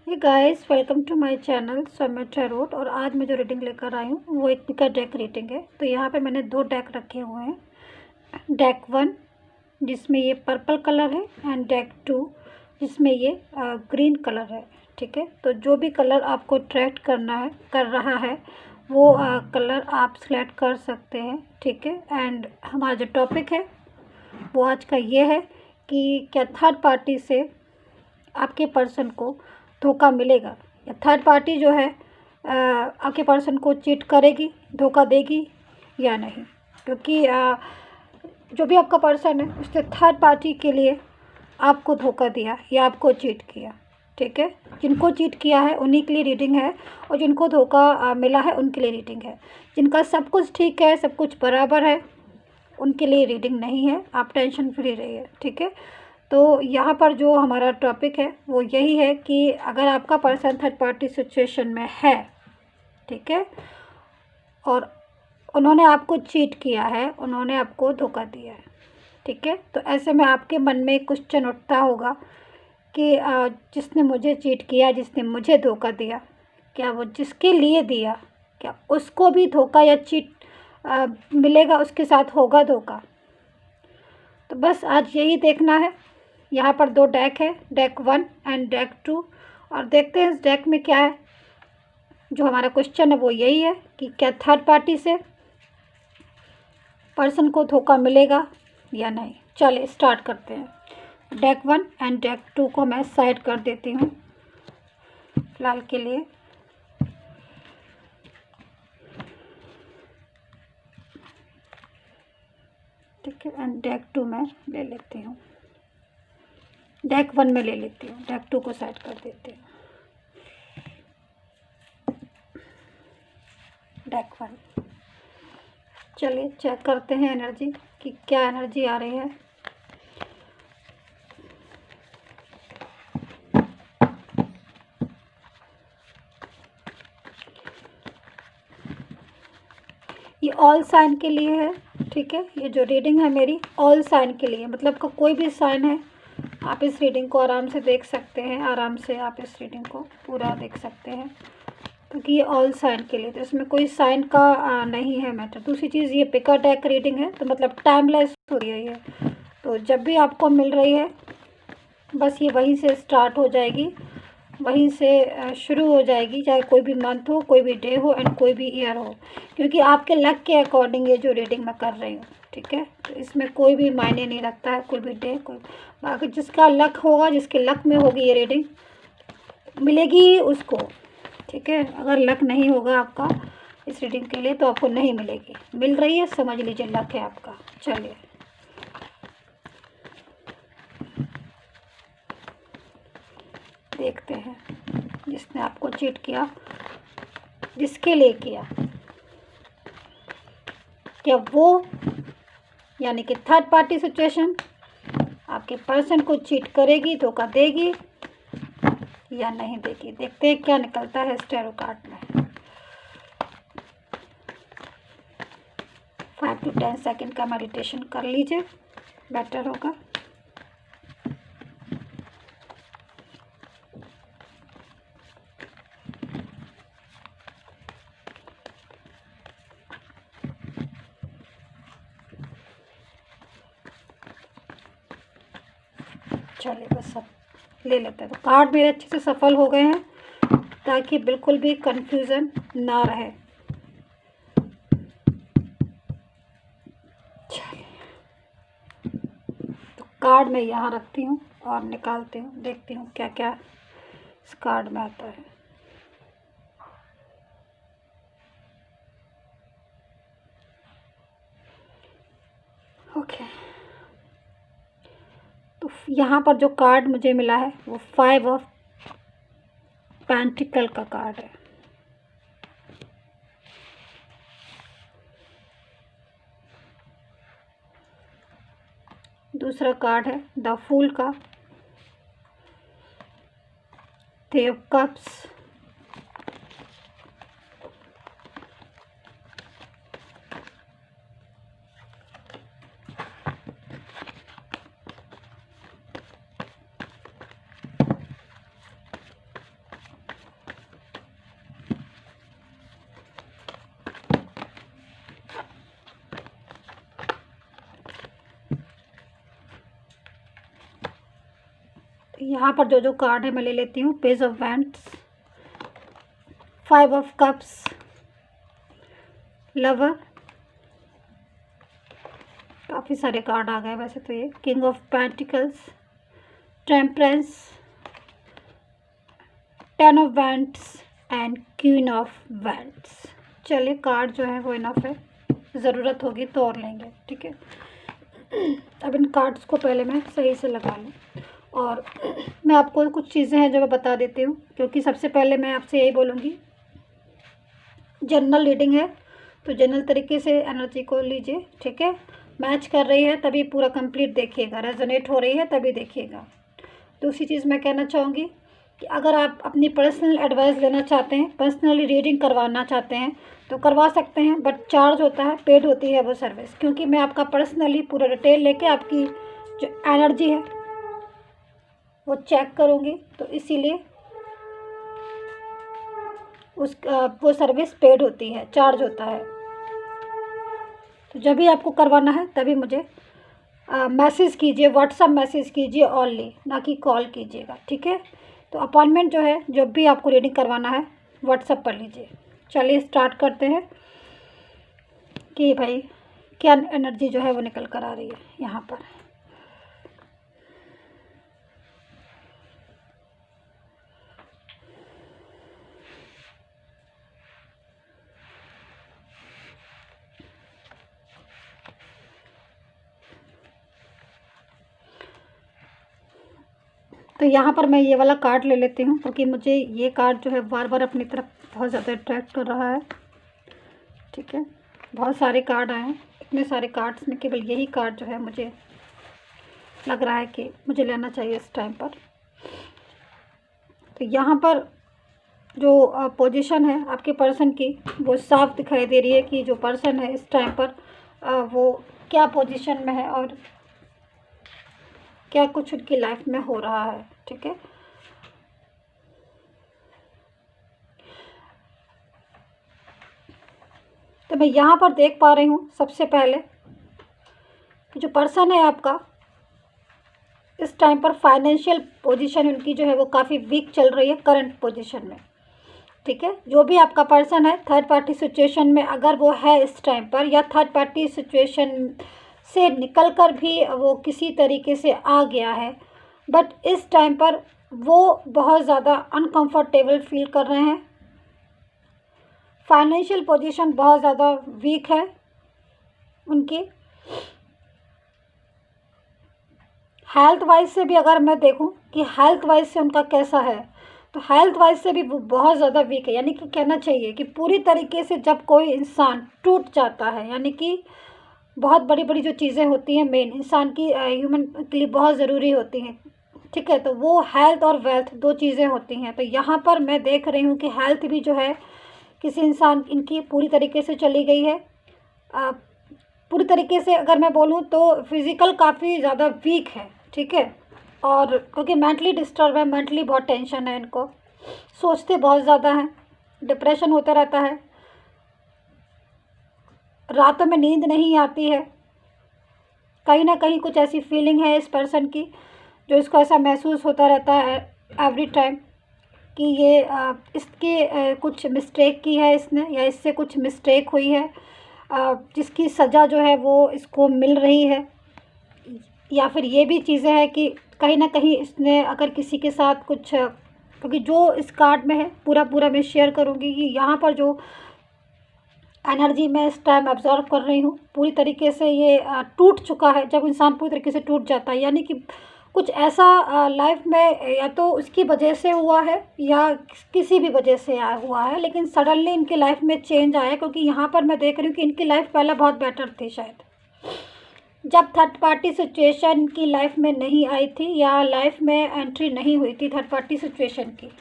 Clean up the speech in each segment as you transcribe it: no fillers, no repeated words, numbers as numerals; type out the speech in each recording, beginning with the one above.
Hey guys, welcome to my channel Saumya Tarot. और आज मैं जो रीडिंग लेकर आई हूँ वो एक पिका डेक रीडिंग है। तो यहाँ पे मैंने दो डेक रखे हुए हैं। डेक 1 जिसमें ये पर्पल कलर है एंड डेक 2 जिसमें ये ग्रीन कलर है। ठीक है, तो जो भी कलर आपको अट्रैक्ट कर रहा है वो कलर आप सिलेक्ट कर सकते हैं। ठीक है, एंड हमारा जो टॉपिक है वो आज का ये है कि क्या थर्ड पार्टी से आपके पर्सन को धोखा मिलेगा, या थर्ड पार्टी जो है आपके पर्सन को चीट करेगी, धोखा देगी या नहीं। क्योंकि जो भी आपका पर्सन है उसने थर्ड पार्टी के लिए आपको धोखा दिया या आपको चीट किया। ठीक है, जिनको चीट किया है उन्हीं के लिए रीडिंग है, और जिनको धोखा मिला है उनके लिए रीडिंग है। जिनका सब कुछ ठीक है, सब कुछ बराबर है, उनके लिए रीडिंग नहीं है। आप टेंशन फ्री रहिए। ठीक है, तो यहाँ पर जो हमारा टॉपिक है वो यही है कि अगर आपका पर्सन थर्ड पार्टी सिचुएशन में है, ठीक है, और उन्होंने आपको चीट किया है, उन्होंने आपको धोखा दिया है, ठीक है, तो ऐसे में आपके मन में क्वेश्चन उठता होगा कि जिसने मुझे चीट किया, जिसने मुझे धोखा दिया, क्या वो जिसके लिए दिया, क्या उसको भी धोखा या चीट मिलेगा, उसके साथ होगा धोखा। तो बस आज यही देखना है। यहाँ पर दो डेक है, डेक 1 एंड डेक 2, और देखते हैं इस डेक में क्या है। जो हमारा क्वेश्चन है वो यही है कि क्या थर्ड पार्टी से पर्सन को धोखा मिलेगा या नहीं। चलिए स्टार्ट करते हैं। डेक 1 एंड डेक 2 को मैं साइड कर देती हूँ फिलहाल के लिए। ठीक है, एंड डेक 2 में ले लेती हूँ, डेक 1 में ले लेती हूँ, डेक 2 को साइड कर देती हूँ। डेक 1, चलिए चेक करते हैं एनर्जी कि क्या एनर्जी आ रही है। ये ऑल साइन के लिए है। ठीक है, ये जो रीडिंग है मेरी ऑल साइन के लिए, मतलब का कोई भी साइन है आप इस रीडिंग को आराम से देख सकते हैं। आराम से आप इस रीडिंग को पूरा देख सकते हैं, क्योंकि ये ऑल साइन के लिए, तो इसमें कोई साइन का नहीं है मैटर। दूसरी चीज़, ये पिका डेक रीडिंग है, तो मतलब टाइमलेस हो रही है ये। तो जब भी आपको मिल रही है बस ये वहीं से स्टार्ट हो जाएगी, वहीं से शुरू हो जाएगी, चाहे कोई भी मंथ हो, कोई भी डे हो एंड कोई भी ईयर हो, क्योंकि आपके लक के अकॉर्डिंग ये जो रीडिंग मैं कर रही हूँ। ठीक है, तो इसमें कोई भी मायने नहीं रखता है, कोई भी डे, कोई बाकी जिसका लक होगा, जिसके लक में होगी ये रीडिंग मिलेगी उसको। ठीक है, अगर लक नहीं होगा आपका इस रीडिंग के लिए तो आपको नहीं मिलेगी। मिल रही है, समझ लीजिए लक है आपका। चलिए देखते हैं जिसने आपको चीट किया, जिसके लिए किया, क्या वो यानी कि थर्ड पार्टी सिचुएशन आपके पर्सन को चीट करेगी, धोखा देगी या नहीं देगी। देखते हैं क्या निकलता है इस टैरो कार्ड में। 5 to 10 सेकेंड का मेडिटेशन कर लीजिए, बेटर होगा। चलिए बस सब ले लेते हैं। तो कार्ड मेरे अच्छे से सफल हो गए हैं ताकि बिल्कुल भी कंफ्यूजन ना रहे। चलिए, तो कार्ड मैं यहाँ रखती हूँ और निकालती हूँ, देखती हूँ क्या क्या इस कार्ड में आता है। ओके, तो यहाँ पर जो कार्ड मुझे मिला है वो 5 ऑफ पेंटिकल का कार्ड है। दूसरा कार्ड है द फूल का, थे ऑफ कप्स, यहाँ पर जो जो कार्ड है मैं ले लेती हूँ। Page of wands, 5 of cups, lover, काफ़ी सारे कार्ड आ गए वैसे तो ये। King of pentacles, temperance, 10 of wands and queen of wands. चलिए कार्ड जो है वो इनफ है, ज़रूरत होगी तो और लेंगे, ठीक है। अब इन कार्ड्स को पहले मैं सही से लगा लूँ और मैं आपको कुछ चीज़ें हैं जो मैं बता देती हूँ, क्योंकि सबसे पहले मैं आपसे यही बोलूँगी, जनरल रीडिंग है तो जनरल तरीके से एनर्जी को लीजिए, ठीक है। मैच कर रही है तभी पूरा कंप्लीट देखिएगा, रेजोनेट हो रही है तभी देखिएगा। दूसरी चीज़ मैं कहना चाहूँगी कि अगर आप अपनी पर्सनल एडवाइस लेना चाहते हैं, पर्सनली रीडिंग करवाना चाहते हैं तो करवा सकते हैं, बट चार्ज होता है, पेड होती है वो सर्विस, क्योंकि मैं आपका पर्सनली पूरा डिटेल लेके आपकी जो एनर्जी है वो चेक करूँगी, तो इसीलिए वो सर्विस पेड होती है, चार्ज होता है। तो जब भी आपको करवाना है तभी मुझे मैसेज कीजिए, व्हाट्सअप मैसेज कीजिए ओनली, ना कि कॉल कीजिएगा, ठीक है। तो अपॉइंटमेंट जो है, जब भी आपको रीडिंग करवाना है व्हाट्सअप पर लीजिए। चलिए स्टार्ट करते हैं कि भाई क्या एनर्जी जो है वो निकल कर आ रही है यहाँ पर। तो यहाँ पर मैं ये वाला कार्ड ले लेती हूँ, क्योंकि मुझे ये कार्ड जो है बार बार अपनी तरफ बहुत ज़्यादा अट्रैक्ट कर रहा है, ठीक है। बहुत सारे कार्ड आए हैं, इतने सारे कार्ड्स में केवल यही कार्ड जो है मुझे लग रहा है कि मुझे लेना चाहिए इस टाइम पर। तो यहाँ पर जो पोजीशन है आपके पर्सन की वो साफ दिखाई दे रही है कि जो पर्सन है इस टाइम पर वो क्या पोजीशन में है और क्या कुछ उनकी लाइफ में हो रहा है, ठीक है। तो मैं यहाँ पर देख पा रही हूँ सबसे पहले कि जो पर्सन है आपका इस टाइम पर फाइनेंशियल पोजीशन उनकी जो है वो काफ़ी वीक चल रही है करंट पोजीशन में, ठीक है। जो भी आपका पर्सन है थर्ड पार्टी सिचुएशन में अगर वो है इस टाइम पर, या थर्ड पार्टी सिचुएशन से निकल कर भी वो किसी तरीके से आ गया है, बट इस टाइम पर वो बहुत ज़्यादा अनकंफर्टेबल फील कर रहे हैं। फाइनेंशियल पोजीशन बहुत ज़्यादा वीक है उनकी। हेल्थ वाइज से भी अगर मैं देखूं कि हेल्थ वाइज से उनका कैसा है, तो हेल्थ वाइज से भी बहुत ज़्यादा वीक है। यानी कि कहना चाहिए कि पूरी तरीके से जब कोई इंसान टूट जाता है, यानी कि बहुत बड़ी बड़ी जो चीज़ें होती हैं मेन इंसान की ह्यूमन के लिए बहुत ज़रूरी होती हैं, ठीक है, तो वो हेल्थ और वेल्थ दो चीज़ें होती हैं। तो यहाँ पर मैं देख रही हूँ कि हेल्थ भी जो है किसी इंसान इनकी पूरी तरीके से चली गई है। पूरी तरीके से अगर मैं बोलूँ तो फिज़िकल काफ़ी ज़्यादा वीक है, ठीक है। और क्योंकि मेंटली डिस्टर्ब है, मेंटली बहुत टेंशन है इनको, सोचते बहुत ज़्यादा हैं, डिप्रेशन होता रहता है, रातों में नींद नहीं आती है। कहीं ना कहीं कुछ ऐसी फीलिंग है इस पर्सन की जो इसको ऐसा महसूस होता रहता है एवरी टाइम कि ये इसके कुछ मिस्टेक की है इसने, या इससे कुछ मिस्टेक हुई है जिसकी सज़ा जो है वो इसको मिल रही है। या फिर ये भी चीज़ें हैं कि कहीं ना कहीं इसने अगर किसी के साथ कुछ, क्योंकि जो इस कार्ड में है पूरा मैं शेयर करूँगी कि यहाँ पर जो एनर्जी मैं इस टाइम एब्जॉर्व कर रही हूँ पूरी तरीके से ये टूट चुका है। जब इंसान पूरी तरीके से टूट जाता है, यानी कि कुछ ऐसा लाइफ में या तो उसकी वजह से हुआ है या किसी भी वजह से हुआ है, लेकिन सडनली इनकी लाइफ में चेंज आया। क्योंकि यहाँ पर मैं देख रही हूँ कि इनकी लाइफ पहले बहुत बेटर थी, शायद जब थर्ड पार्टी सिचुएशन की लाइफ में नहीं आई थी या लाइफ में एंट्री नहीं हुई थी थर्ड पार्टी सिचुएशन की,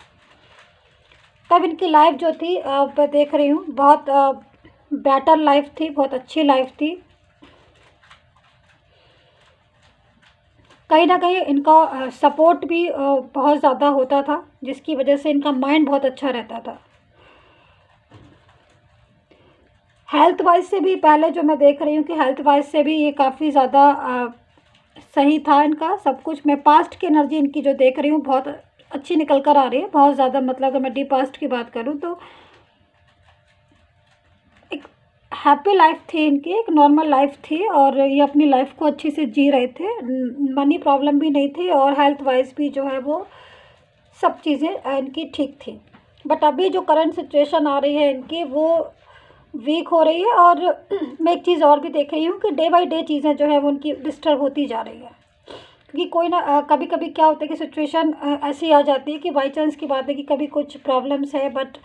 तब इनकी लाइफ जो थी मैं देख रही हूँ बहुत बेटर लाइफ थी, बहुत अच्छी लाइफ थी। कहीं ना कहीं इनका सपोर्ट भी बहुत ज़्यादा होता था, जिसकी वजह से इनका माइंड बहुत अच्छा रहता था। हेल्थ वाइज से भी पहले जो मैं देख रही हूँ कि हेल्थ वाइज से भी ये काफ़ी ज़्यादा सही था इनका सब कुछ। मैं पास्ट की एनर्जी इनकी जो देख रही हूँ बहुत अच्छी निकल कर आ रही है, बहुत ज़्यादा। मतलब अगर मैं डीप पास्ट की बात करूँ तो एक हैप्पी लाइफ थी इनकी, एक नॉर्मल लाइफ थी और ये अपनी लाइफ को अच्छे से जी रहे थे। मनी प्रॉब्लम भी नहीं थी और हेल्थ वाइज भी जो है वो सब चीज़ें इनकी ठीक थी। बट अभी जो करंट सिचुएशन आ रही है इनकी वो वीक हो रही है। और मैं एक चीज़ और भी देख रही हूँ कि डे बाय डे चीज़ें जो है वो उनकी डिस्टर्ब होती जा रही है। क्योंकि कोई ना कभी कभी क्या होता है कि सिचुएशन ऐसी आ जाती है कि बाई चांस की बात है कि कभी कुछ प्रॉब्लम्स है, बट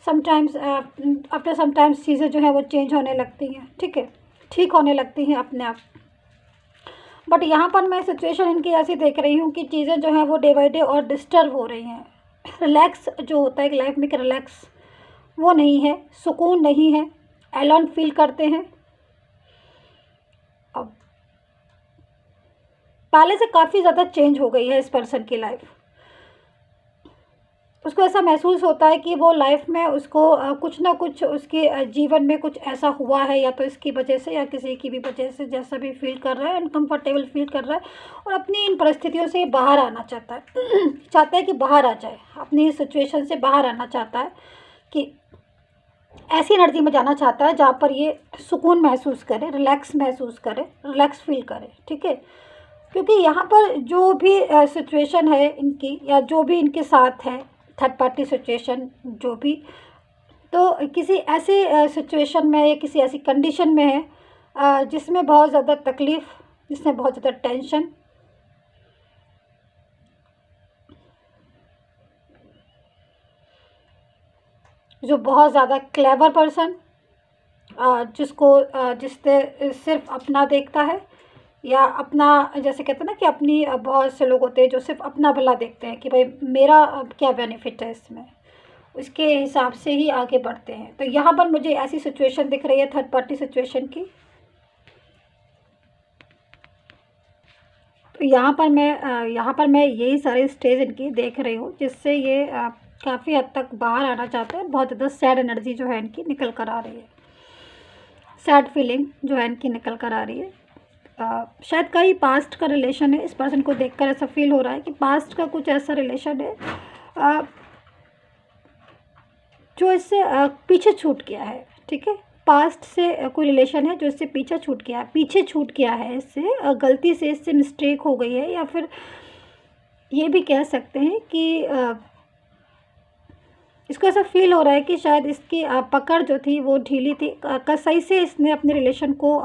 समटाइम्स आफ्टर समटाइम्स चीज़ें जो है वो चेंज होने लगती हैं, ठीक है, ठीक होने लगती हैं अपने आप। बट यहाँ पर मैं सिचुएशन इनकी ऐसी देख रही हूँ कि चीज़ें जो हैं वो डे बाई डे और डिस्टर्ब हो रही हैं। रिलैक्स जो होता है कि लाइफ में कि रिलैक्स वो नहीं है, सुकून नहीं है, एलोन फील करते हैं। अब पहले से काफ़ी ज़्यादा चेंज हो गई है इस पर्सन की लाइफ। उसको ऐसा महसूस होता है कि वो लाइफ में उसको कुछ ना कुछ उसके जीवन में कुछ ऐसा हुआ है, या तो इसकी वजह से या किसी की भी वजह से, जैसा भी फील कर रहा है, अनकंफर्टेबल फील कर रहा है और अपनी इन परिस्थितियों से बाहर आना चाहता है। चाहता है कि बाहर आ जाए, अपनी इस सिचुएशन से बाहर आना चाहता है, कि ऐसी एनर्जी में जाना चाहता है जहाँ पर ये सुकून महसूस करे, रिलैक्स महसूस करे, रिलैक्स फील करे, ठीक है। क्योंकि यहाँ पर जो भी सिचुएशन है इनकी, या जो भी इनके साथ है, थर्ड पार्टी सिचुएशन जो भी, तो किसी ऐसी सिचुएशन में या किसी ऐसी कंडीशन में है जिसमें बहुत ज़्यादा तकलीफ़, जिसमें बहुत ज़्यादा टेंशन, जो बहुत ज़्यादा क्लेवर पर्सन, जिससे सिर्फ अपना देखता है, या अपना, जैसे कहते हैं ना कि अपनी, बहुत से लोग होते हैं जो सिर्फ अपना भला देखते हैं कि भाई मेरा क्या बेनिफिट है इसमें, उसके हिसाब से ही आगे बढ़ते हैं। तो यहाँ पर मुझे ऐसी सिचुएशन दिख रही है थर्ड पार्टी सिचुएशन की। तो यहाँ पर मैं यही सारे स्टेज इनकी देख रही हूँ, जिससे ये काफ़ी हद तक बाहर आना चाहते हैं। बहुत ज़्यादा सैड एनर्जी जो है इनकी निकल कर आ रही है, सैड फीलिंग जो है इनकी निकल कर आ रही है। शायद कहीं पास्ट का रिलेशन है, इस पर्सन को देखकर ऐसा फील हो रहा है कि पास्ट का कुछ ऐसा रिलेशन है जो इससे पीछे छूट गया है, ठीक है। पास्ट से कोई रिलेशन है जो इससे पीछे छूट गया है इससे, गलती से इससे मिस्टेक हो गई है, या फिर ये भी कह सकते हैं कि इसको ऐसा फील हो रहा है कि शायद इसकी पकड़ जो थी वो ढीली थी, सही से इसने अपने रिलेशन को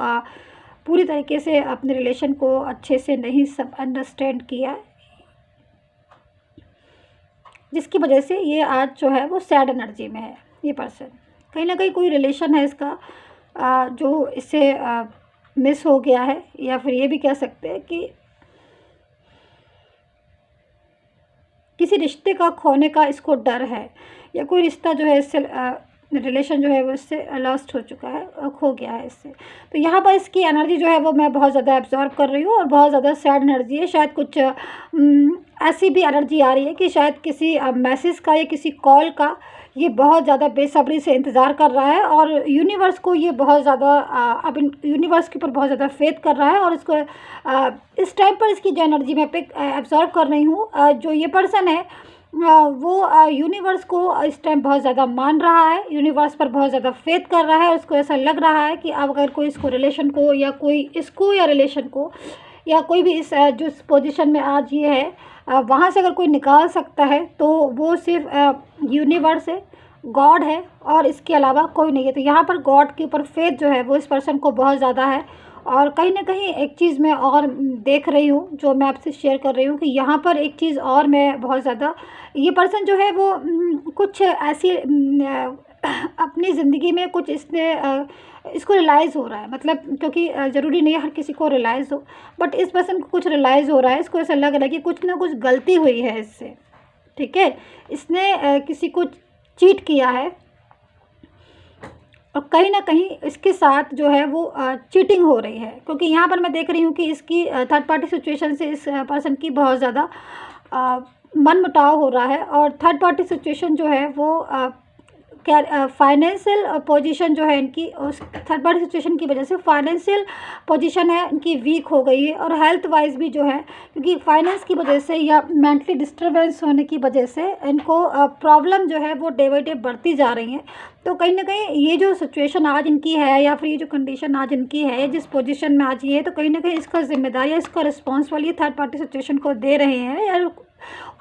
पूरी तरीके से अपने रिलेशन को अच्छे से नहीं सब अंडरस्टैंड किया, जिसकी वजह से ये आज जो है वो सैड एनर्जी में है। ये पर्सन कहीं ना कहीं कोई रिलेशन है इसका जो इससे मिस हो गया है, या फिर ये भी कह सकते हैं कि किसी रिश्ते का खोने का इसको डर है, या कोई रिश्ता जो है इससे रिलेशन जो है वो इससे लॉस्ट हो चुका है, खो गया है इससे। तो यहाँ पर इसकी एनर्जी जो है वो मैं बहुत ज़्यादा एब्जॉर्ब कर रही हूँ, और बहुत ज़्यादा सैड एनर्जी है। शायद कुछ ऐसी भी एनर्जी आ रही है कि शायद किसी मैसेज का या किसी कॉल का ये बहुत ज़्यादा बेसब्री से इंतज़ार कर रहा है, और यूनिवर्स को ये बहुत ज़्यादा अब यूनिवर्स के ऊपर बहुत ज़्यादा फेथ कर रहा है। और इसको इस टाइम पर इसकी जो एनर्जी मैं एब्जॉर्ब कर रही हूँ, जो ये पर्सन है वो यूनिवर्स को इस टाइम बहुत ज़्यादा मान रहा है, यूनिवर्स पर बहुत ज़्यादा फेथ कर रहा है। उसको ऐसा लग रहा है कि अब अगर कोई इसको रिलेशन को, या कोई इसको या रिलेशन को, या कोई भी इस जो पोजीशन में आज ये है वहाँ से अगर कोई निकाल सकता है तो वो सिर्फ यूनिवर्स है, गॉड है, और इसके अलावा कोई नहीं है। तो यहाँ पर गॉड के ऊपर फेथ जो है वो इस पर्सन को बहुत ज़्यादा है। और कहीं ना कहीं एक चीज़ मैं और देख रही हूँ जो मैं आपसे शेयर कर रही हूँ, कि यहाँ पर एक चीज़ और मैं बहुत ज़्यादा, ये पर्सन जो है वो कुछ ऐसी अपनी ज़िंदगी में कुछ इसको रियलाइज़ हो रहा है। मतलब क्योंकि ज़रूरी नहीं है हर किसी को रियलाइज़ हो, बट इस पर्सन को कुछ रियलाइज़ हो रहा है। इसको ऐसा लग रहा है कि कुछ ना कुछ गलती हुई है इससे, ठीक है। इसने किसी को चीट किया है, और कहीं ना कहीं इसके साथ जो है वो चीटिंग हो रही है। क्योंकि यहाँ पर मैं देख रही हूँ कि इसकी थर्ड पार्टी सिचुएशन से इस पर्सन की बहुत ज़्यादा मनमुटाव हो रहा है, और थर्ड पार्टी सिचुएशन जो है वो फाइनेंशियल पोजीशन जो है इनकी उस थर्ड पार्टी सिचुएशन की वजह से फाइनेंशियल पोजीशन है इनकी वीक हो गई है, और हेल्थ वाइज भी जो है, क्योंकि फाइनेंस की वजह से या मेंटली डिस्टर्बेंस होने की वजह से इनको प्रॉब्लम जो है वो डे बाई डे बढ़ती जा रही हैं। तो कहीं ना कहीं ये जो सिचुएशन आज इनकी है या फिर ये जो कंडीशन आज इनकी है, जिस पोजीशन में आज ये है, तो कहीं ना कहीं इसका जिम्मेदारी या इसका रिस्पॉन्सिबल ये थर्ड पार्टी सिचुएशन को दे रहे हैं, या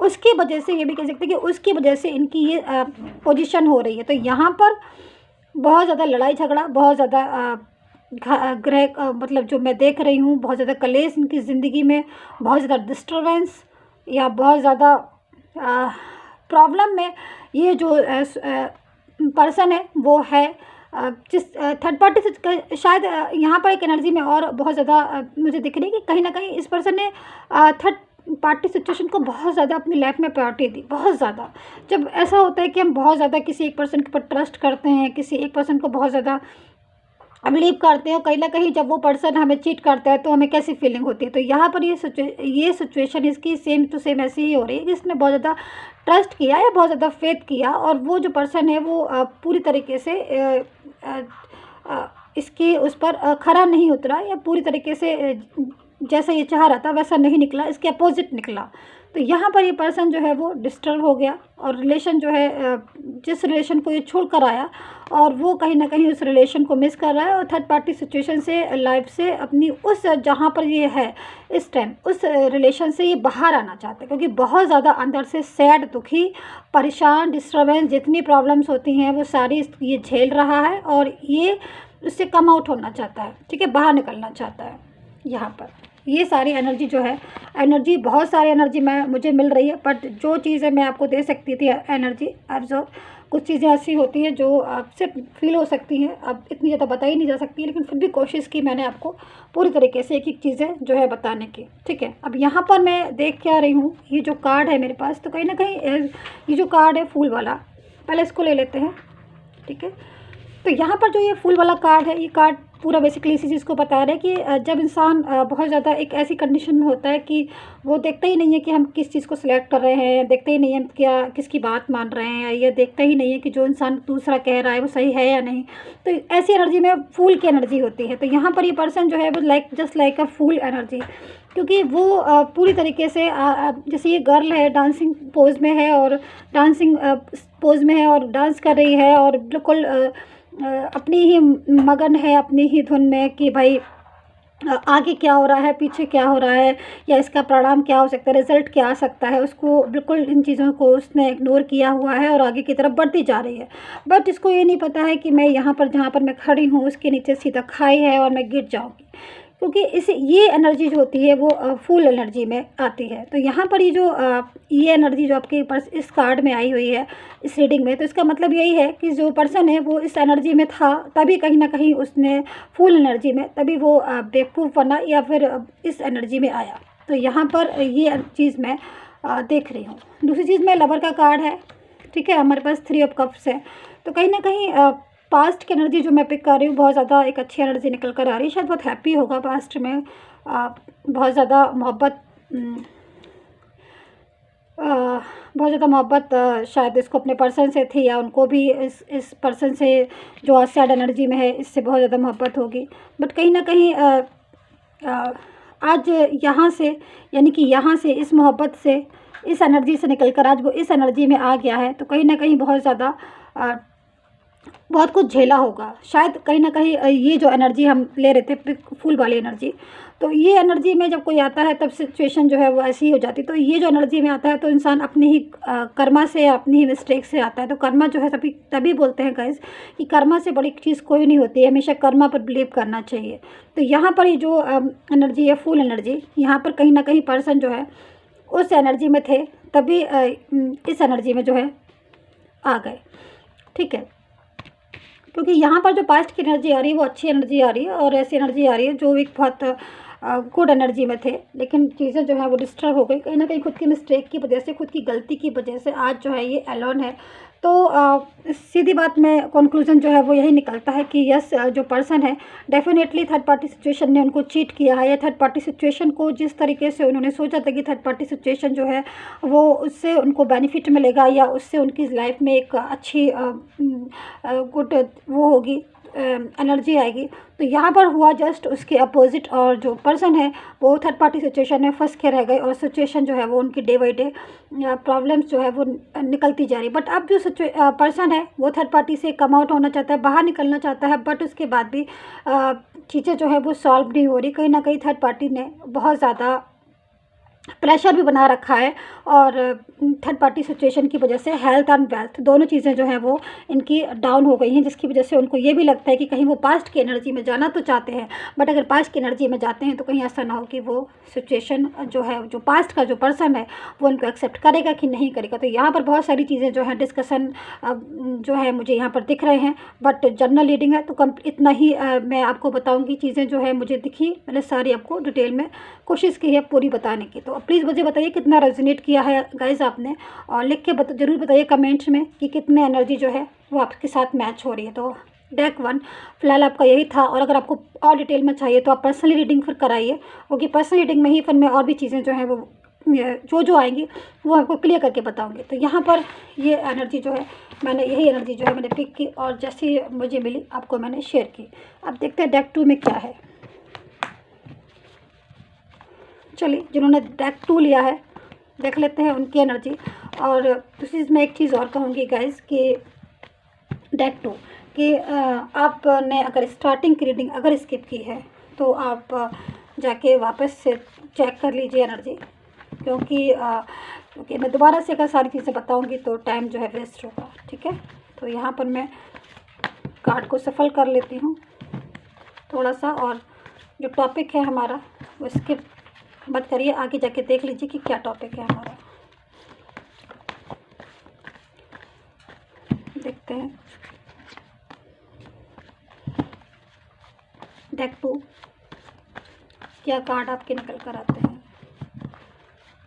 उसकी वजह से ये भी कह सकते हैं कि उसकी वजह से इनकी ये पोजीशन हो रही है। तो यहाँ पर बहुत ज़्यादा लड़ाई झगड़ा, बहुत ज़्यादा ग्रह मतलब जो मैं देख रही हूँ, बहुत ज़्यादा कलेश इनकी ज़िंदगी में, बहुत ज़्यादा डिस्टर्बेंस या बहुत ज़्यादा प्रॉब्लम में ये जो पर्सन है वो है। जिस थर्ड पार्टी से शायद यहाँ पर एक एनर्जी में और बहुत ज़्यादा मुझे दिख रही है कि कहीं ना कहीं इस पर्सन ने थर्ड पार्टी सिचुएशन को बहुत ज़्यादा अपनी लाइफ में प्रायोरिटी दी, बहुत ज़्यादा। जब ऐसा होता है कि हम बहुत ज़्यादा किसी एक पर्सन के ऊपर ट्रस्ट करते हैं, किसी एक पर्सन को बहुत ज़्यादा बिलीव करते हो, कहीं ना कहीं जब वो पर्सन हमें चीट करता है तो हमें कैसी फीलिंग होती है। तो यहाँ पर ये सिचुएशन इसकी सेम टू सेम ऐसी ही हो रही है कि इसने बहुत ज़्यादा ट्रस्ट किया या बहुत ज़्यादा फेथ किया, और वो जो पर्सन है वो पूरी तरीके से इसके उस पर खरा नहीं उतरा, या पूरी तरीके से जैसा ये चाह रहा था वैसा नहीं निकला, इसके अपोजिट निकला। तो यहाँ पर ये पर्सन जो है वो डिस्टर्ब हो गया, और रिलेशन जो है जिस रिलेशन को ये छोड़ कर आया, और वो कहीं ना कहीं उस रिलेशन को मिस कर रहा है, और थर्ड पार्टी सिचुएशन से लाइफ से अपनी उस जहाँ पर ये है इस टाइम उस रिलेशन से ये बाहर आना चाहते हैं, क्योंकि बहुत ज़्यादा अंदर से सैड, दुखी, परेशान, डिस्टर्बेंस, जितनी प्रॉब्लम्स होती हैं वो सारी ये झेल रहा है, और ये उससे कम आउट होना चाहता है, ठीक है, बाहर निकलना चाहता है। यहाँ पर ये सारी एनर्जी जो है, एनर्जी बहुत सारी एनर्जी मुझे मिल रही है, बट जो चीज़ें मैं आपको दे सकती थी एनर्जी ऑब्जर्व, कुछ चीज़ें ऐसी होती हैं जो आपसे फील हो सकती हैं, अब इतनी ज़्यादा बताई नहीं जा सकती, लेकिन फिर भी कोशिश की मैंने आपको पूरी तरीके से एक एक चीज़ें जो है बताने की, ठीक है। अब यहाँ पर मैं देख क्या रही हूँ, ये जो कार्ड है मेरे पास, तो कहीं ना कहीं ये जो कार्ड है फूल वाला, पहले इसको ले लेते हैं, ठीक है। तो यहाँ पर जो ये फूल वाला कार्ड है, ये कार्ड पूरा बेसिकली इसी चीज़ को बता रहा है कि जब इंसान बहुत ज़्यादा एक ऐसी कंडीशन में होता है कि वो देखता ही नहीं है कि हम किस चीज़ को सिलेक्ट कर रहे हैं, देखते ही नहीं है क्या किसकी बात मान रहे हैं, या देखता ही नहीं है कि जो इंसान दूसरा कह रहा है वो सही है या नहीं। तो ऐसी एनर्जी में फूल की एनर्जी होती है। तो यहाँ पर ये पर्सन जो है वो just like a fool energy, क्योंकि वो पूरी तरीके से जैसे ये गर्ल है डांसिंग पोज में है, और डांसिंग पोज में है और डांस कर रही है, और बिल्कुल अपनी ही मगन है अपनी ही धुन में कि भाई आगे क्या हो रहा है, पीछे क्या हो रहा है, या इसका परिणाम क्या हो सकता है, रिजल्ट क्या आ सकता है, उसको बिल्कुल इन चीज़ों को उसने इग्नोर किया हुआ है और आगे की तरफ बढ़ती जा रही है। बट इसको ये नहीं पता है कि मैं यहाँ पर जहाँ पर मैं खड़ी हूँ उसके नीचे सीधा खाई है और मैं गिर जाऊँगी, क्योंकि ये एनर्जी जो होती है वो फुल एनर्जी में आती है। तो यहाँ पर ये एनर्जी जो आपके पास इस कार्ड में आई हुई है इस रीडिंग में, तो इसका मतलब यही है कि जो पर्सन है वो इस एनर्जी में था, तभी कहीं ना कहीं उसने फुल एनर्जी में तभी वो बेवकूफ़ बना या फिर इस एनर्जी में आया। तो यहाँ पर ये चीज़ मैं देख रही हूँ। दूसरी चीज़ में लवर का कार्ड है, ठीक है, हमारे पास 3 ऑफ कप्स है। तो कहीं ना कहीं पास्ट की एनर्जी जो मैं पिक कर रही हूँ बहुत ज़्यादा एक अच्छी एनर्जी निकल कर आ रही है, शायद बहुत हैप्पी होगा पास्ट में, बहुत ज़्यादा मोहब्बत बहुत ज़्यादा मोहब्बत शायद इसको अपने पर्सन से थी, या उनको भी इस पर्सन से जो आज सैड एनर्जी में है इससे बहुत ज़्यादा मोहब्बत होगी। बट कहीं ना कहीं आज यहाँ से, यानी कि यहाँ से इस मोहब्बत से, इस एनर्जी से निकल कर आज वो इस एनर्जी में आ गया है। तो कहीं ना कहीं बहुत ज़्यादा बहुत कुछ झेला होगा शायद। कहीं ना कहीं ये जो एनर्जी हम ले रहे थे फूल वाली एनर्जी, तो ये एनर्जी में जब कोई आता है तब सिचुएशन जो है वो ऐसी ही हो जाती। तो ये जो एनर्जी में आता है तो इंसान अपनी ही कर्मा से या अपनी ही मिस्टेक से आता है। तो कर्मा जो है तभी बोलते हैं गाइस कि कर्मा से बड़ी चीज़ कोई नहीं होती है, हमेशा कर्मा पर बिलीव करना चाहिए। तो यहाँ पर ये जो एनर्जी है फुल एनर्जी, यहाँ पर कहीं ना कहीं पर्सन जो है उस एनर्जी में थे, तभी इस एनर्जी में जो है आ गए, ठीक है। क्योंकि यहाँ पर जो पास्ट की एनर्जी आ रही है वो अच्छी एनर्जी आ रही है, और ऐसी एनर्जी आ रही है जो एक बहुत गुड एनर्जी में थे, लेकिन चीज़ें जो है वो डिस्टर्ब हो गई कहीं ना कहीं खुद की मिस्टेक की वजह से, खुद की गलती की वजह से। आज जो है ये एलोन है, तो सीधी बात में कंक्लूजन जो है वो यही निकलता है कि यस, जो पर्सन है डेफिनेटली थर्ड पार्टी सिचुएशन ने उनको चीट किया है, या थर्ड पार्टी सिचुएशन को जिस तरीके से उन्होंने सोचा था कि थर्ड पार्टी सिचुएशन जो है वो उससे उनको बेनिफिट मिलेगा या उससे उनकी लाइफ में एक अच्छी गुड वो होगी, एनर्जी आएगी, तो यहाँ पर हुआ जस्ट उसके अपोजिट। और जो पर्सन है वो थर्ड पार्टी सिचुएशन में फंस के रह गए और सिचुएशन जो है वो उनकी डे बाई डे प्रॉब्लम्स जो है वो निकलती जा रही। बट अब जो पर्सन है वो थर्ड पार्टी से कम आउट होना चाहता है, बाहर निकलना चाहता है, बट उसके बाद भी चीज़ें जो है वो सॉल्व नहीं हो रही। कहीं ना कहीं थर्ड पार्टी ने बहुत ज़्यादा प्रेशर भी बना रखा है और थर्ड पार्टी सिचुएशन की वजह से हेल्थ एंड वेल्थ दोनों चीज़ें जो हैं वो इनकी डाउन हो गई हैं, जिसकी वजह से उनको ये भी लगता है कि कहीं वो पास्ट की एनर्जी में जाना तो चाहते हैं, बट अगर पास्ट की एनर्जी में जाते हैं तो कहीं ऐसा ना हो कि वो सिचुएशन जो है, जो पास्ट का जो पर्सन है वो उनको एक्सेप्ट करेगा कि नहीं करेगा। तो यहाँ पर बहुत सारी चीज़ें जो हैं डिस्कशन जो है मुझे यहाँ पर दिख रहे हैं, बट जनरल रीडिंग है तो इतना ही मैं आपको बताऊँगी। चीज़ें जो है मुझे दिखी, मैंने सारी आपको डिटेल में कोशिश की है पूरी बताने की। तो प्लीज़ मुझे बताइए कितना रेजोनेट किया है गाइज आपने, और लिख के ज़रूर बताइए कमेंट्स में कि कितने एनर्जी जो है वो आपके साथ मैच हो रही है। तो डेक 1 फिलहाल आपका यही था, और अगर आपको और डिटेल में चाहिए तो आप पर्सनली रीडिंग फिर कराइए, क्योंकि पर्सनल रीडिंग में ही फिर मैं और भी चीज़ें जो हैं वो जो आएंगी वो आपको क्लियर करके बताऊँगी। तो यहाँ पर ये एनर्जी जो है यही एनर्जी जो है मैंने पिक की, और जैसी मुझे मिली आपको मैंने शेयर की। अब देखते हैं डेक 2 में क्या है। चलिए, जिन्होंने डेक 2 लिया है देख लेते हैं उनकी एनर्जी। और दूसरी मैं एक चीज़ और कहूँगी गाइस कि डेक 2 कि आपने अगर स्टार्टिंग की रीडिंग अगर स्किप की है तो आप जाके वापस से चेक कर लीजिए एनर्जी, क्योंकि मैं दोबारा से अगर सारी चीज़ें बताऊँगी तो टाइम जो है वेस्ट होगा। ठीक है, तो यहाँ पर मैं कार्ड को सफल कर लेती हूँ थोड़ा सा, और जो टॉपिक है हमारा वो स्किप मत करिए, आगे जाके देख लीजिए कि क्या टॉपिक है हमारा। देखते हैं डेक 2 क्या कार्ड आपके निकल कर आते हैं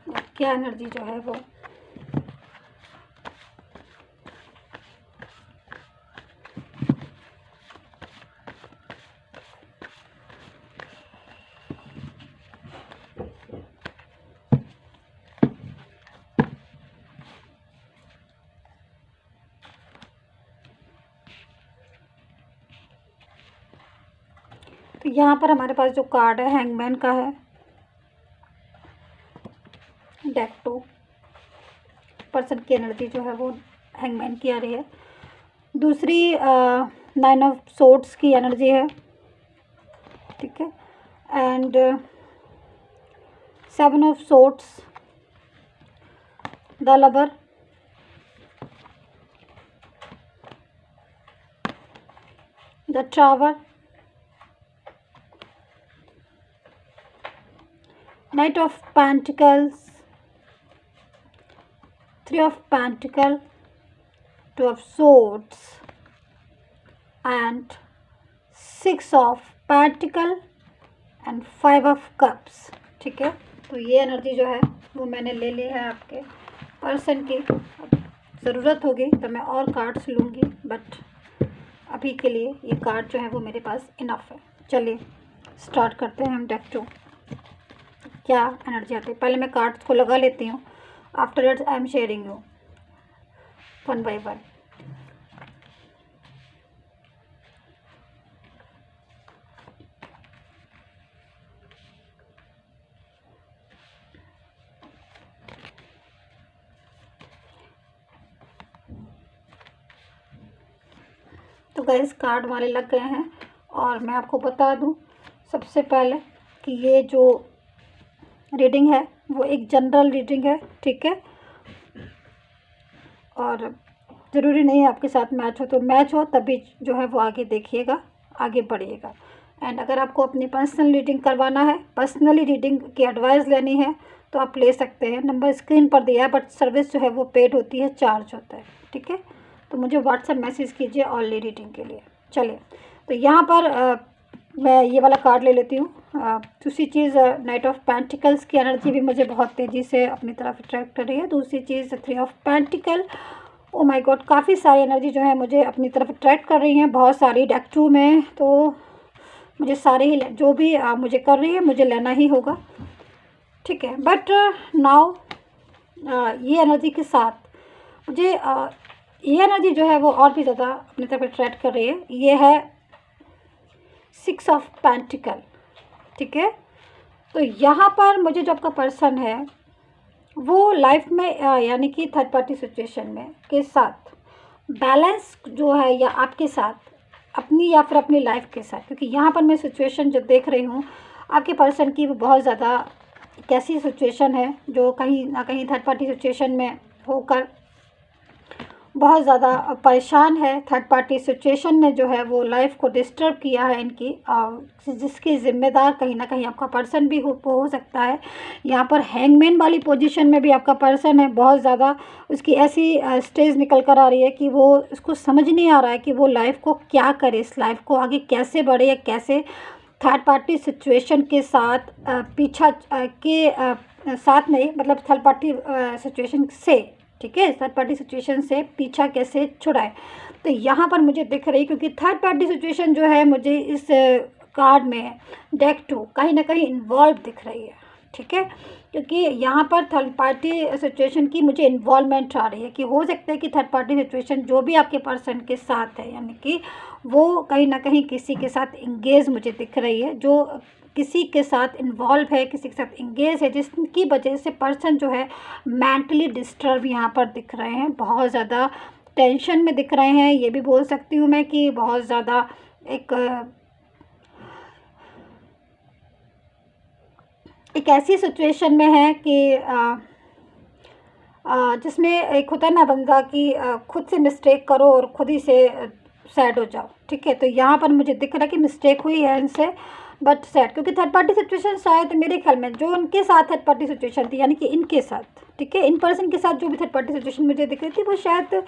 और क्या एनर्जी जो है वो तो यहाँ पर हमारे पास जो कार्ड है हैंगमैन का है। डेक 2 पर्सन की एनर्जी जो है वो हैंगमैन की आ रही है। दूसरी 9 ऑफ सोर्ड्स की एनर्जी है। ठीक है, and 7 of swords, the lover, the tower, Knight of Pentacles, 3 of Pentacles, 2 of Swords and 6 of Pentacles and 5 of Cups। ठीक है, तो ये एनर्जी जो है वो मैंने ले ली है आपके पर्सन की। ज़रूरत होगी तो मैं और कार्ड्स लूँगी, बट अभी के लिए ये कार्ड जो है वो मेरे पास इनफ है। चलिए स्टार्ट करते हैं हम डेक 2 क्या एनर्जी आती है। पहले मैं कार्ड्स को लगा लेती हूँ, after that I am sharing you one by one. तो गाइस कार्ड वाले लग गए हैं, और मैं आपको बता दूं सबसे पहले कि ये जो रीडिंग है वो एक जनरल रीडिंग है। ठीक है, और ज़रूरी नहीं है आपके साथ मैच हो, तो मैच हो तभी जो है वो आगे देखिएगा, आगे बढ़िएगा। एंड अगर आपको अपनी पर्सनल रीडिंग करवाना है, पर्सनली रीडिंग की एडवाइस लेनी है तो आप ले सकते हैं। नंबर स्क्रीन पर दिया है, बट सर्विस जो है वो पेड होती है, चार्ज होता है। ठीक है, तो मुझे व्हाट्सएप मैसेज कीजिए ऑनली रीडिंग के लिए। चलिए, तो यहाँ पर मैं ये वाला कार्ड ले लेती हूँ। दूसरी चीज़ नाइट ऑफ पेंटिकल्स की एनर्जी भी मुझे बहुत तेज़ी से अपनी तरफ अट्रैक्ट कर रही है। दूसरी चीज़ 3 of pentacle oh my God, काफ़ी सारी एनर्जी जो है मुझे अपनी तरफ अट्रैक्ट कर रही हैं, बहुत सारी डेक 2 में। तो मुझे सारे ही जो भी मुझे कर रही है मुझे लेना ही होगा, ठीक है। बट नाउ ये एनर्जी के साथ मुझे ये एनर्जी जो है वो और भी ज़्यादा अपनी तरफ अट्रैक्ट कर रही है। ये है 6 ऑफ पेंटिकल, ठीक है। तो यहाँ पर मुझे जो आपका पर्सन है वो लाइफ में यानी कि थर्ड पार्टी सिचुएशन में के साथ बैलेंस जो है, या आपके साथ अपनी या फिर अपनी लाइफ के साथ, क्योंकि यहाँ पर मैं सिचुएशन जो देख रही हूँ आपके पर्सन की, वो बहुत ज़्यादा कैसी सिचुएशन है जो कहीं ना कहीं थर्ड पार्टी सिचुएशन में होकर बहुत ज़्यादा परेशान है। थर्ड पार्टी सिचुएशन ने जो है वो लाइफ को डिस्टर्ब किया है इनकी, जिसकी ज़िम्मेदार कहीं ना कहीं आपका पर्सन भी हो सकता है। यहाँ पर हैंगमैन वाली पोजीशन में भी आपका पर्सन है, बहुत ज़्यादा उसकी ऐसी स्टेज निकल कर आ रही है कि वो उसको समझ नहीं आ रहा है कि वो लाइफ को क्या करे, इस लाइफ को आगे कैसे बढ़े, या कैसे थर्ड पार्टी सिचुएशन के साथ पीछा के साथ नहीं, मतलब थर्ड पार्टी सिचुएशन से, ठीक है, थर्ड पार्टी सिचुएशन से पीछा कैसे छुड़ाए। तो यहाँ पर मुझे दिख रही, क्योंकि थर्ड पार्टी सिचुएशन जो है मुझे इस कार्ड में डेक 2 कहीं ना कहीं इन्वॉल्व दिख रही है, ठीक है। क्योंकि यहाँ पर थर्ड पार्टी सिचुएशन की मुझे इन्वॉल्वमेंट आ रही है कि हो सकता है कि थर्ड पार्टी सिचुएशन जो भी आपके पर्सन के साथ है, यानी कि वो कहीं ना कहीं किसी के साथ इंगेज मुझे दिख रही है, जो किसी के साथ इन्वॉल्व है, किसी के साथ इंगेज है, जिसकी वजह से पर्सन जो है मेंटली डिस्टर्ब यहाँ पर दिख रहे हैं, बहुत ज़्यादा टेंशन में दिख रहे हैं। ये भी बोल सकती हूँ मैं कि बहुत ज़्यादा एक ऐसी सिचुएशन में है कि जिसमें एक होता है ना बंदा कि खुद से मिस्टेक करो और खुद ही से सैड हो जाओ, ठीक है। तो यहाँ पर मुझे दिख रहा है कि मिस्टेक हुई है इनसे, बट सैड, क्योंकि थर्ड पार्टी सिचुएशन शायद मेरे ख्याल में जो उनके साथ थर्ड पार्टी सिचुएशन थी, यानी कि इनके साथ, ठीक है, इन पर्सन के साथ जो भी थर्ड पार्टी सिचुएशन मुझे दिख रही थी, वो शायद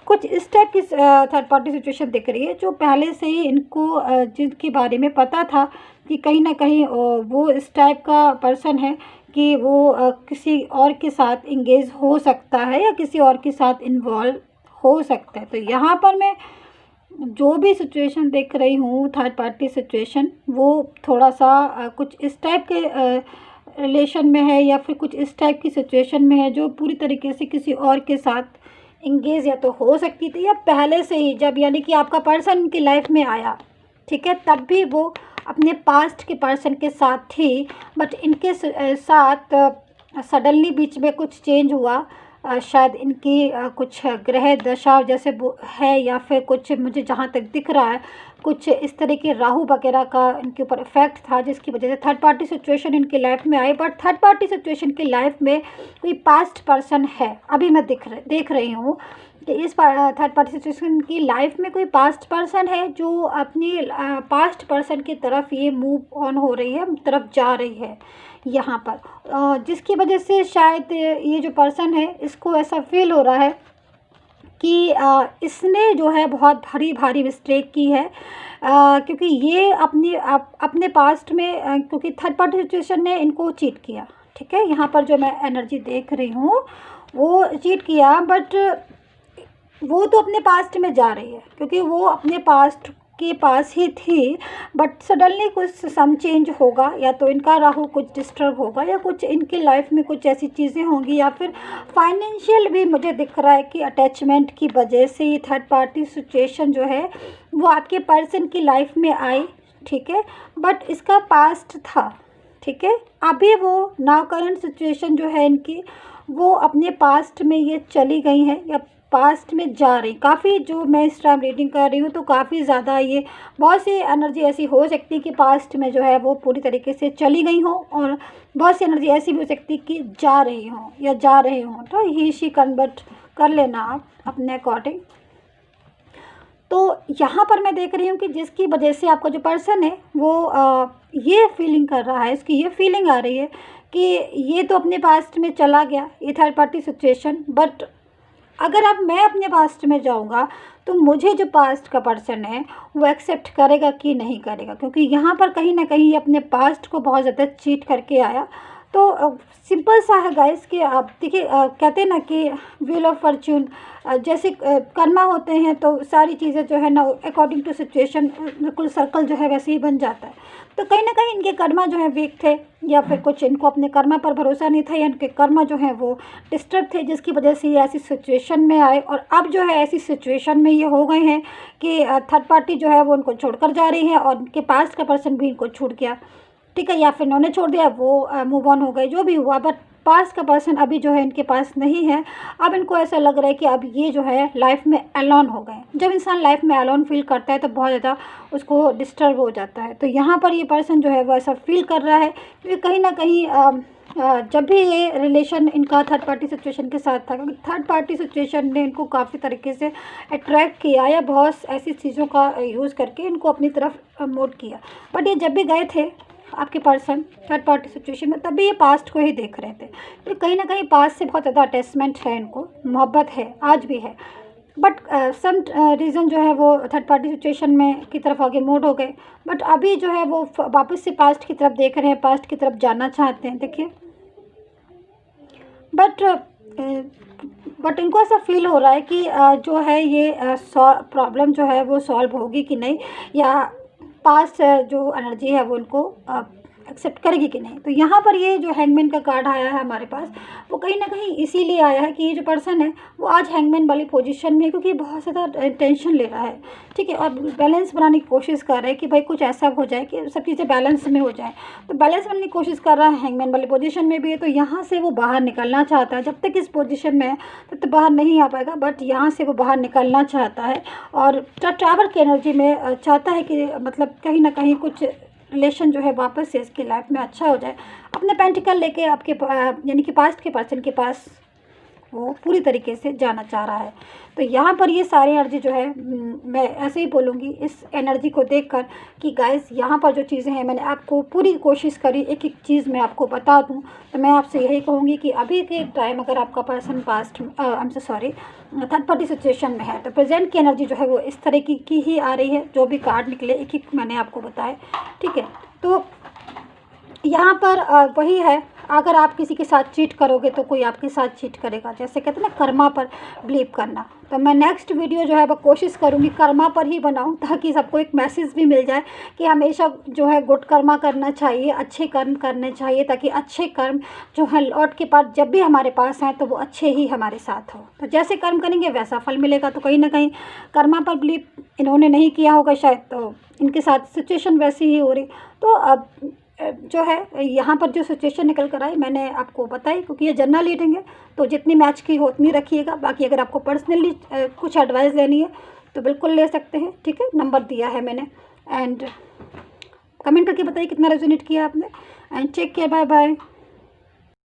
कुछ इस टाइप की थर्ड पार्टी सिचुएशन दिख रही है, जो पहले से ही इनको जिनके बारे में पता था कि कहीं ना कहीं वो इस टाइप का पर्सन है कि वो किसी और के साथ इंगेज हो सकता है या किसी और के साथ इन्वॉल्व हो सकता है। तो यहाँ पर मैं जो भी सिचुएशन देख रही हूँ थर्ड पार्टी सिचुएशन, वो थोड़ा सा कुछ इस टाइप के रिलेशन में है, या फिर कुछ इस टाइप की सिचुएशन में है जो पूरी तरीके से किसी और के साथ इंगेज या तो हो सकती थी, या पहले से ही जब यानी कि आपका पर्सन इनकी लाइफ में आया, ठीक है, तब भी वो अपने पास्ट के पर्सन के साथ थी, बट इनके साथ सडनली बीच में कुछ चेंज हुआ। शायद इनकी कुछ ग्रह दशा जैसे है, या फिर कुछ मुझे जहाँ तक दिख रहा है कुछ इस तरह के राहु वगैरह का इनके ऊपर इफेक्ट था, जिसकी वजह से थर्ड पार्टी सिचुएशन इनकी लाइफ में आई। बट थर्ड पार्टी सिचुएशन की लाइफ में कोई पास्ट पर्सन है, अभी मैं देख रही हूँ कि इस थर्ड पार्टी सिचुएशन की लाइफ में कोई पास्ट पर्सन है जो अपनी पास्ट पर्सन की तरफ ये मूव ऑन हो रही है, तरफ जा रही है यहाँ पर, जिसकी वजह से शायद ये जो पर्सन है इसको ऐसा फील हो रहा है कि इसने जो है बहुत भारी मिस्टेक की है, क्योंकि ये अपने पास्ट में क्योंकि थर्ड पार्टी सिचुएशन ने इनको चीट किया, ठीक है। यहाँ पर जो मैं एनर्जी देख रही हूँ वो चीट किया, बट वो तो अपने पास्ट में जा रही है, क्योंकि वो अपने पास्ट के पास ही थी, बट सडनली कुछ सम चेंज होगा, या तो इनका राहु कुछ डिस्टर्ब होगा, या कुछ इनकी लाइफ में कुछ ऐसी चीज़ें होंगी, या फिर फाइनेंशियल भी मुझे दिख रहा है कि अटैचमेंट की वजह से ये थर्ड पार्टी सिचुएशन जो है वो आपके पर्सन की लाइफ में आई, ठीक है, बट इसका पास्ट था, ठीक है। अभी वो नाउ करंट सिचुएशन जो है इनकी, वो अपने पास्ट में ये चली गई हैं या पास्ट में जा रही। काफ़ी जो मैं इस टाइम रीडिंग कर रही हूँ तो काफ़ी ज़्यादा ये बहुत सी एनर्जी ऐसी हो सकती है कि पास्ट में जो है वो पूरी तरीके से चली गई हो, और बहुत सी एनर्जी ऐसी भी हो सकती है कि जा रही हो या जा रहे हों। तो ही शी कन्वर्ट कर लेना आप अपने अकॉर्डिंग। तो यहाँ पर मैं देख रही हूँ कि जिसकी वजह से आपका जो पर्सन है वो ये फीलिंग कर रहा है, इसकी ये फीलिंग आ रही है कि ये तो अपने पास्ट में चला गया, ये थर्ड पार्टी सिचुएशन, बट अगर अब मैं अपने पास्ट में जाऊंगा तो मुझे जो पास्ट का पर्सन है वो एक्सेप्ट करेगा कि नहीं करेगा, क्योंकि यहाँ पर कहीं ना कहीं अपने पास्ट को बहुत ज़्यादा चीट करके आया। तो सिंपल सा है गाइस कि आप देखिए, कहते हैं ना कि व्हील ऑफ फॉर्च्यून, जैसे कर्मा होते हैं तो सारी चीज़ें जो है ना अकॉर्डिंग टू सिचुएशन बिल्कुल सर्कल जो है वैसे ही बन जाता है। तो कहीं ना कहीं इनके कर्मा जो है वीक थे, या फिर कुछ इनको अपने कर्मा पर भरोसा नहीं था, या इनके कर्मा जो है वो डिस्टर्ब थे, जिसकी वजह से ये ऐसी सिचुएशन में आए। और अब जो है ऐसी सिचुएशन में ये हो गए हैं कि थर्ड पार्टी जो है वो उनको छोड़कर जा रही है, और इनके पास का पर्सन भी इनको छूट गया, ठीक है, या फिर इन्होंने छोड़ दिया, वो मूव ऑन हो गए, जो भी हुआ। बट पास का पर्सन अभी जो है इनके पास नहीं है। अब इनको ऐसा लग रहा है कि अब ये जो है लाइफ में अलोन हो गए। जब इंसान लाइफ में अलोन फील करता है तो बहुत ज़्यादा उसको डिस्टर्ब हो जाता है। तो यहाँ पर ये पर्सन जो है वो ऐसा फील कर रहा है, क्योंकि कहीं ना कहीं जब भी ये रिलेशन इनका थर्ड पार्टी सिचुएशन के साथ था, क्योंकि थर्ड पार्टी सिचुएशन ने इनको काफ़ी तरीके से अट्रैक्ट किया, या बहुत ऐसी चीज़ों का यूज़ करके इनको अपनी तरफ मोड किया। बट ये जब भी गए थे आपके पर्सन थर्ड पार्टी सिचुएशन में, तभी ये पास्ट को ही देख रहे थे। तो कहीं ना कहीं पास्ट से बहुत ज़्यादा अटैचमेंट है इनको, मोहब्बत है, आज भी है। बट सम रीज़न जो है वो थर्ड पार्टी सिचुएशन में की तरफ आगे मूड हो गए। बट अभी जो है वो वापस से पास्ट की तरफ देख रहे हैं, पास्ट की तरफ जाना चाहते हैं। देखिए, बट इनको ऐसा फील हो रहा है कि जो है ये प्रॉब्लम जो है वो सॉल्व होगी कि नहीं, या पास्ट जो एनर्जी है वो इनको एक्सेप्ट करेगी कि नहीं। तो यहाँ पर ये जो हैंगमैन का कार्ड आया है हमारे पास, वो कहीं ना कहीं इसीलिए आया है कि ये जो पर्सन है वो आज हैंगमैन वाली पोजीशन में है, क्योंकि बहुत ज़्यादा टेंशन ले रहा है, ठीक है, और बैलेंस बनाने की कोशिश कर रहा है कि भाई कुछ ऐसा हो जाए कि सब चीज़ें बैलेंस में हो जाए। तो बैलेंस बनाने की कोशिश कर रहा है, हैंगमैन वाली पोजीशन में भी है। तो यहाँ से वो बाहर निकलना चाहता है। जब तक इस पोजीशन में है तब तक बाहर नहीं आ पाएगा, बट यहाँ से वो बाहर निकलना चाहता है, और टावर की एनर्जी में चाहता है कि मतलब कहीं ना कहीं कुछ रिलेशन जो है वापस से इसकी लाइफ में अच्छा हो जाए। अपने पेंटिकल लेके आपके यानी कि पास्ट के पर्सन के पास वो पूरी तरीके से जाना चाह रहा है। तो यहाँ पर ये सारी एनर्जी जो है, मैं ऐसे ही बोलूँगी इस एनर्जी को देखकर कि गाइस यहाँ पर जो चीज़ें हैं मैंने आपको पूरी कोशिश करी एक एक चीज़ मैं आपको बता दूँ। तो मैं आपसे यही कहूँगी कि अभी के टाइम अगर आपका person past I am so sorry third party situation में है, तो प्रेजेंट की एनर्जी जो है वो इस तरह की ही आ रही है। जो भी कार्ड निकले एक एक मैंने आपको बताया, ठीक है। तो यहाँ पर वही है, अगर आप किसी के साथ चीट करोगे तो कोई आपके साथ चीट करेगा। जैसे कहते हैं ना कर्मा पर बिलीव करना। तो मैं नेक्स्ट वीडियो जो है वो कोशिश करूँगी कर्मा पर ही बनाऊँ, ताकि सबको एक मैसेज भी मिल जाए कि हमेशा जो है गुड कर्मा करना चाहिए, अच्छे कर्म करने चाहिए, ताकि अच्छे कर्म जो है लौट के पास जब भी हमारे पास आए तो वो अच्छे ही हमारे साथ हो। तो जैसे कर्म करेंगे वैसा फल मिलेगा। तो कहीं ना कहीं कर्मा पर बिलीव इन्होंने नहीं किया होगा शायद, तो इनके साथ सिचुएशन वैसी ही हो रही। तो अब जो है यहाँ पर जो सिचुएशन निकल कर आई मैंने आपको बताई, क्योंकि ये जनरल रीडिंग है तो जितनी मैच की हो उतनी रखिएगा। बाकी अगर आपको पर्सनली कुछ एडवाइस लेनी है तो बिल्कुल ले सकते हैं, ठीक है। नंबर दिया है मैंने, एंड कमेंट करके बताइए कितना रेजोनेट किया आपने। And take care, bye bye.